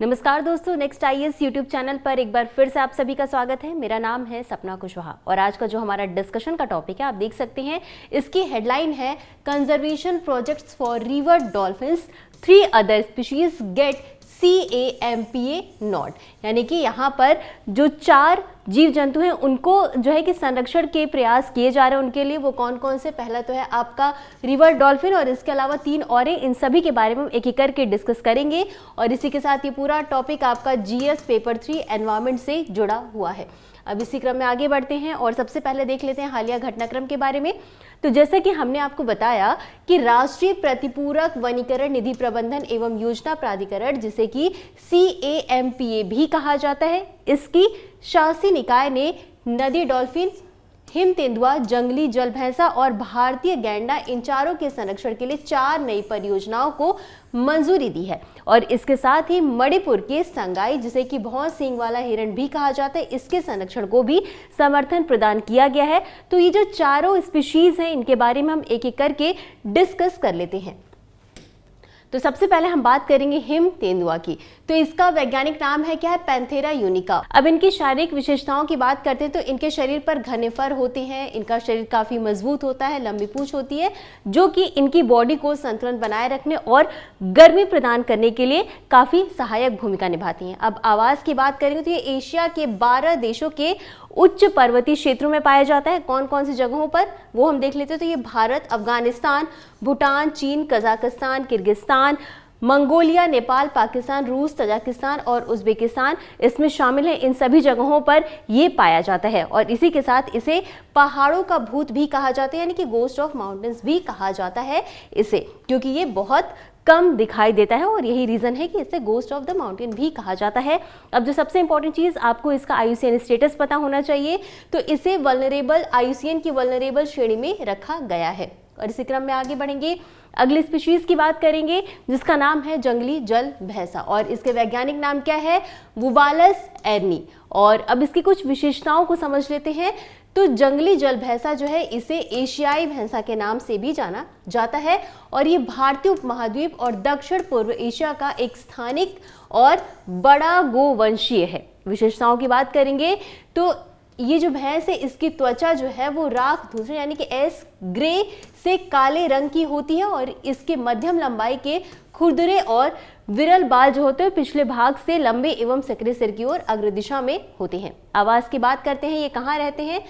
नमस्कार दोस्तों, next IAS YouTube channel पर एक बार फिर से आप सभी का स्वागत है। मेरा नाम है सपना कुशवाहा और आज का जो हमारा डिस्कशन का टॉपिक है आप देख सकते हैं, इसकी हेडलाइन है conservation projects for river dolphins, 3 other species get CAMPA not. यानी कि यहाँ पर जो 4 जीव जंतु हैं उनको जो है कि संरक्षण के प्रयास किए जा रहे हैं। उनके लिए वो कौन कौन से, पहला तो है आपका रिवर डॉल्फिन और इसके अलावा 3 और इन सभी के बारे में हम एक एक करके डिस्कस करेंगे। और इसी के साथ ये पूरा टॉपिक आपका GS पेपर 3 एनवायरमेंट से जुड़ा हुआ है। अब इसी क्रम में आगे बढ़ते हैं और सबसे पहले देख लेते हैं हालिया घटनाक्रम के बारे में। तो जैसे कि हमने आपको बताया कि राष्ट्रीय प्रतिपूरक वनीकरण निधि प्रबंधन एवं योजना प्राधिकरण, जिसे कि CAMPA भी कहा जाता है, इसकी शासी निकाय ने नदी डॉल्फिन, हिम तेंदुआ, जंगली जल भैंसा और भारतीय गैंडा, इन चारों के संरक्षण के लिए 4 नई परियोजनाओं को मंजूरी दी है। और इसके साथ ही मणिपुर के संगाई, जिसे कि भौं सींग वाला हिरण भी कहा जाता है, इसके संरक्षण को भी समर्थन प्रदान किया गया है। तो ये जो चारों स्पीशीज हैं इनके बारे में हम एक एक करके डिस्कस कर लेते हैं। तो सबसे पहले हम बात करेंगे हिम तेंदुआ की। तो इसका वैज्ञानिक नाम है क्या है, पैंथेरा यूनिका। अब इनकी शारीरिक विशेषताओं की बात करते हैं तो इनके शरीर पर घने फर होते हैं, इनका शरीर काफी मजबूत होता है, लंबी पूंछ होती है जो कि इनकी बॉडी को संतुलन बनाए रखने और गर्मी प्रदान करने के लिए काफी सहायक भूमिका निभाती हैं। अब आवास की बात करेंगे तो ये एशिया के 12 देशों के उच्च पर्वतीय क्षेत्रों में पाया जाता है। कौन कौन सी जगहों पर, वो हम देख लेते हैं। तो ये भारत, अफगानिस्तान, भूटान, चीन, Kazakhstan, Kyrgyzstan, Mongolia, Nepal, Pakistan, रूस, तजाकिस्तान और उज्बेकिस्तान इसमें शामिल हैं। इन सभी जगहों पर ये पाया जाता है और इसी के साथ इसे पहाड़ों का भूत भी कहा जाता है, यानी कि गोस्ट ऑफ माउंटेन्स भी कहा जाता है इसे, क्योंकि ये बहुत कम दिखाई देता है और यही रीजन है कि इसे गोस्ट ऑफ द माउंटेन भी कहा जाता है। अब जो सबसे इंपॉर्टेंट चीज, आपको इसका IUCN स्टेटस पता होना चाहिए। तो इसे वल्नरेबल, IUCN की वल्नरेबल श्रेणी में रखा गया है। और इसी क्रम में आगे बढ़ेंगे, अगली स्पीशीज की बात करेंगे जिसका नाम है जंगली जल भैंसा और इसके वैज्ञानिक नाम क्या है, वुवालस एर्नी। और अब इसकी कुछ विशेषताओं को समझ लेते हैं। तो जंगली जल भैंसा जो है, इसे एशियाई भैंसा के नाम से भी जाना जाता है और ये भारतीय उपमहाद्वीप और दक्षिण पूर्व एशिया का एक स्थानिक और बड़ा गोवंशीय है। विशेषताओं की बात करेंगे तो ये जो भैंस है, इसकी त्वचा जो है वो राख धूसर यानी कि एस ग्रे से काले रंग की होती है और इसके मध्यम लंबाई के खुरदरे और विरल बाल जो होते हैं पिछले भाग से लंबे एवं सक्रिय सिर की ओर अग्र दिशा में होते हैं। आवास की बात करते हैं, ये कहाँ रहते हैं,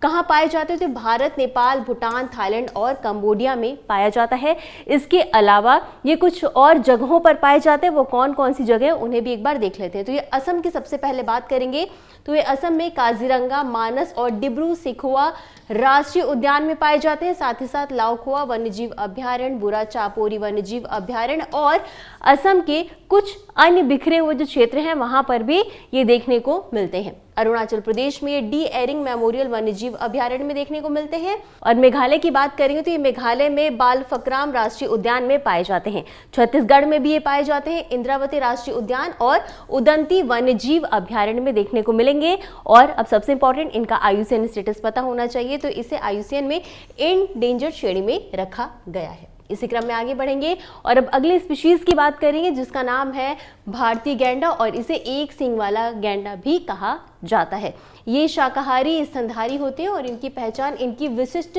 कहाँ पाए जाते हैं। तो भारत, नेपाल, भूटान, थाईलैंड और कंबोडिया में पाया जाता है। इसके अलावा ये कुछ और जगहों पर पाए जाते हैं। वो कौन कौन सी जगह है उन्हें भी एक बार देख लेते हैं। तो ये असम की सबसे पहले बात करेंगे तो ये असम में काजीरंगा, मानस और डिब्रू सेखोवा राष्ट्रीय उद्यान में पाए जाते हैं। साथ ही साथ लाओखोवा वन्यजीव अभ्यारण्य, बुरा चापोरी वन्यजीव अभ्यारण्य और असम के कुछ अन्य बिखरे हुए जो क्षेत्र हैं वहां पर भी ये देखने को मिलते हैं। अरुणाचल प्रदेश में ये डी एरिंग मेमोरियल वन्यजीव अभ्यारण्य में देखने को मिलते हैं। और मेघालय की बात करेंगे तो ये मेघालय में बालफकराम राष्ट्रीय उद्यान में पाए जाते हैं। छत्तीसगढ़ में भी ये पाए जाते हैं, इंद्रावती राष्ट्रीय उद्यान और उदंती वन्यजीव अभ्यारण्य में देखने को मिलेंगे। और अब सबसे इंपॉर्टेंट, इनका IUCN स्टेटस पता होना चाहिए। तो इसे IUCN में एंडेंजर्ड श्रेणी में रखा गया है। इसी क्रम में आगे बढ़ेंगे और अब अगले स्पीशीज की बात करेंगे जिसका नाम है भारतीय गैंडा और इसे एक सींग वाला गैंडा भी कहा जाता है। ये शाकाहारी स्तनधारी होते हैं और इनकी पहचान इनकी विशिष्ट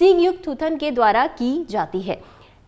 सींग युक्त थूथन के द्वारा की जाती है।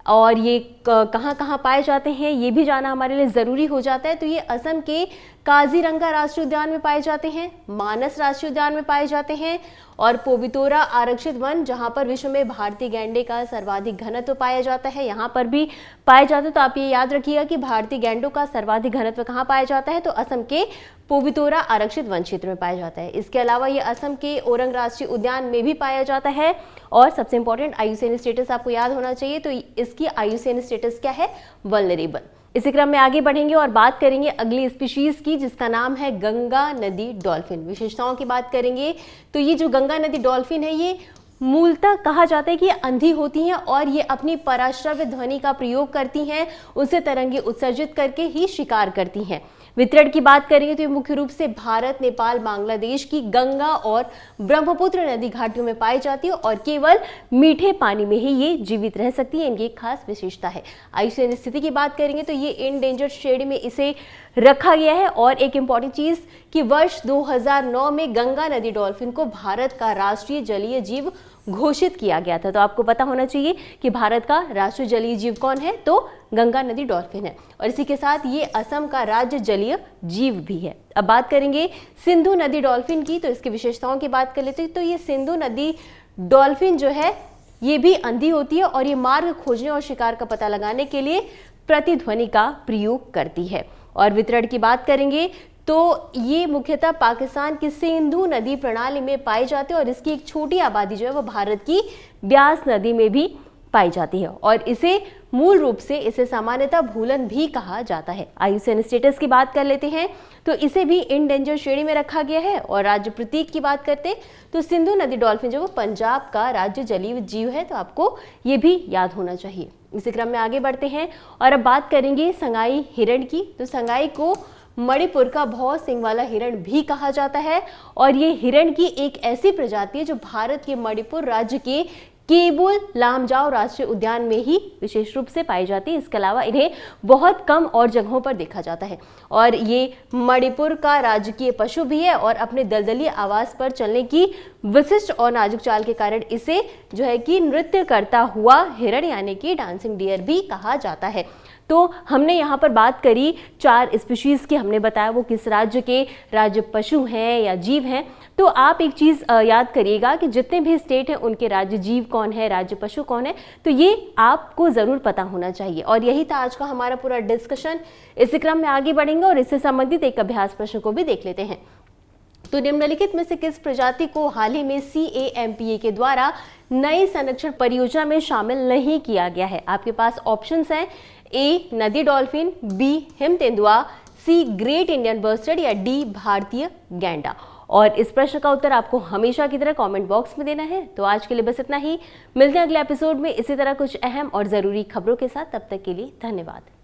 और ये कहाँ कहाँ पाए जाते हैं ये भी जाना हमारे लिए ज़रूरी हो जाता है। तो ये असम के काजीरंगा राष्ट्रीय उद्यान में पाए जाते हैं, मानस राष्ट्रीय उद्यान में पाए जाते हैं और पोवितोरा आरक्षित वन, जहाँ पर विश्व में भारतीय गैंडे का सर्वाधिक घनत्व पाया जाता है, यहाँ पर भी पाए जाते हैं। तो आप ये याद रखिएगा कि भारतीय गैंडों का सर्वाधिक घनत्व कहाँ पाया जाता है, तो असम के पोवितोरा आरक्षित वन क्षेत्र में पाया जाता है। इसके अलावा ये असम के ओरंग राष्ट्रीय उद्यान में भी पाया जाता है। और सबसे इंपॉर्टेंट, IUCN स्टेटस आपको याद होना चाहिए। तो इसकी IUCN स्टेटस क्या है, वल्नरेबल। इसी क्रम में आगे बढ़ेंगे और बात करेंगे अगली स्पीशीज की जिसका नाम है गंगा नदी डॉल्फिन। विशेषताओं की बात करेंगे तो ये जो गंगा नदी डॉल्फिन है, ये मूलतः कहा जाता है कि ये अंधी होती हैं और ये अपनी पराश्रव्य ध्वनि का प्रयोग करती हैं, उससे तरंगे उत्सर्जित करके ही शिकार करती हैं। वितरण की बात करेंगे तो ये मुख्य रूप से भारत, नेपाल, बांग्लादेश की गंगा और ब्रह्मपुत्र नदी घाटियों में पाई जाती है और केवल मीठे पानी में ही ये जीवित रह सकती है। इनकी एक खास विशेषता है। IUCN स्थिति की बात करेंगे तो ये एंडेंजर्ड श्रेणी में इसे रखा गया है। और एक इंपॉर्टेंट चीज कि वर्ष 2009 में गंगा नदी डॉल्फिन को भारत का राष्ट्रीय जलीय जीव घोषित किया गया था। तो आपको पता होना चाहिए कि भारत का राष्ट्रीय जलीय जीव कौन है, तो गंगा नदी डॉल्फिन है। और इसी के साथ ये असम का राज्य जलीय जीव भी है। अब बात करेंगे सिंधु नदी डॉल्फिन की, तो इसकी विशेषताओं की बात कर लेते हैं। तो ये सिंधु नदी डॉल्फिन जो है ये भी अंधी होती है और ये मार्ग खोजने और शिकार का पता लगाने के लिए प्रतिध्वनि का प्रयोग करती है। और वितरण की बात करेंगे तो ये मुख्यतः पाकिस्तान की सिंधु नदी प्रणाली में पाई जाती है और इसकी एक छोटी आबादी जो है वो भारत की ब्यास नदी में भी पाई जाती है। और इसे मूल रूप से इसे सामान्यतः भूलन भी कहा जाता है। IUCN स्टेटस की बात कर लेते हैं तो इसे भी इंडेंजर श्रेणी में रखा गया है। और राज्य प्रतीक की बात करते हैं तो सिंधु नदी डॉल्फिन जो वो पंजाब का राज्य जलीय जीव है, तो आपको ये भी याद होना चाहिए। इसी क्रम में आगे बढ़ते हैं और अब बात करेंगे संगाई हिरण की। तो संगाई को मणिपुर का भौ सिंह वाला हिरण भी कहा जाता है और ये हिरण की एक ऐसी प्रजाति है जो भारत के मणिपुर राज्य के केबुल लामजाओ राष्ट्रीय उद्यान में ही विशेष रूप से पाई जाती है। इसके अलावा इन्हें बहुत कम और जगहों पर देखा जाता है। और ये मणिपुर का राजकीय पशु भी है और अपने दलदली आवास पर चलने की विशिष्ट और नाजुक चाल के कारण इसे जो है कि नृत्य करता हुआ हिरण यानी कि डांसिंग डियर भी कहा जाता है। तो हमने यहाँ पर बात करी 4 स्पीशीज की, हमने बताया वो किस राज्य के राज्य पशु हैं या जीव हैं। तो आप एक चीज़ याद करिएगा कि जितने भी स्टेट हैं उनके राज्य जीव कौन है, राज्य पशु कौन है, तो ये आपको ज़रूर पता होना चाहिए। और यही था आज का हमारा पूरा डिस्कशन। इसी क्रम में आगे बढ़ेंगे और इससे संबंधित एक अभ्यास प्रश्न को भी देख लेते हैं। तो निम्नलिखित में से किस प्रजाति को हाल ही में CAMPA के द्वारा नई संरक्षण परियोजना में शामिल नहीं किया गया है? आपके पास ऑप्शंस हैं A नदी डॉल्फिन, B हिम तेंदुआ, C ग्रेट इंडियन बस्टर्ड या D भारतीय गैंडा। और इस प्रश्न का उत्तर आपको हमेशा की तरह कमेंट बॉक्स में देना है। तो आज के लिए बस इतना ही, मिलते हैं अगले एपिसोड में इसी तरह कुछ अहम और ज़रूरी खबरों के साथ। तब तक के लिए धन्यवाद।